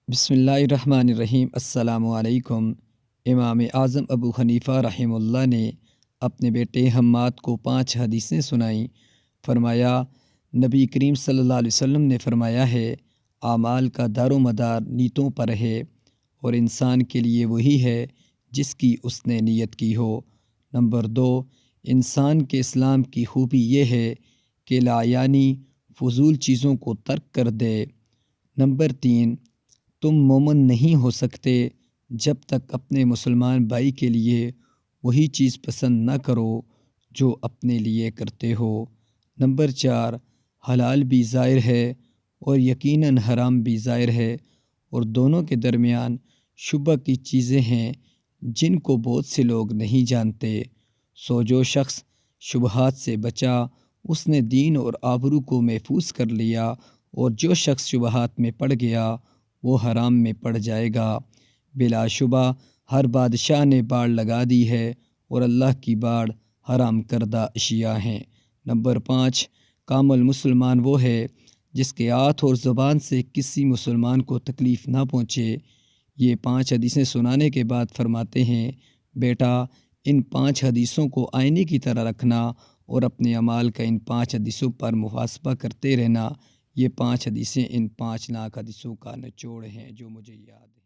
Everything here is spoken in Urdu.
بسم اللہ الرحمن الرحیم۔ السلام علیکم۔ امام اعظم ابوخنیفہ رحمہ اللہ نے اپنے بیٹے حماد کو 5 حدیثیں سنائیں۔ فرمایا، نبی کریم صلی اللہ علیہ وسلم نے فرمایا ہے، اعمال کا دار و مدار نیتوں پر ہے، اور انسان کے لیے وہی ہے جس کی اس نے نیت کی ہو۔ نمبر 2، انسان کے اسلام کی خوبی یہ ہے کہ لا یعنی فضول چیزوں کو ترک کر دے۔ نمبر 3، تم مومن نہیں ہو سکتے جب تک اپنے مسلمان بھائی کے لیے وہی چیز پسند نہ کرو جو اپنے لیے کرتے ہو۔ نمبر 4، حلال بھی ظاہر ہے اور یقیناً حرام بھی ظاہر ہے، اور دونوں کے درمیان شبہ کی چیزیں ہیں جن کو بہت سے لوگ نہیں جانتے۔ سو جو شخص شبہات سے بچا اس نے دین اور آبرو کو محفوظ کر لیا، اور جو شخص شبہات میں پڑ گیا وہ حرام میں پڑ جائے گا۔ بلا شبہ ہر بادشاہ نے باڑ لگا دی ہے، اور اللہ کی باڑ حرام کردہ اشیاء ہیں۔ نمبر 5، کامل مسلمان وہ ہے جس کے ہاتھ اور زبان سے کسی مسلمان کو تکلیف نہ پہنچے۔ یہ 5 حدیثیں سنانے کے بعد فرماتے ہیں، بیٹا ان 5 حدیثوں کو آئینے کی طرح رکھنا اور اپنے اعمال کا ان 5 حدیثوں پر محاسبہ کرتے رہنا۔ یہ 5 حدیثیں ان 5 لاکھ حدیثوں کا نچوڑ ہیں جو مجھے یاد ہے۔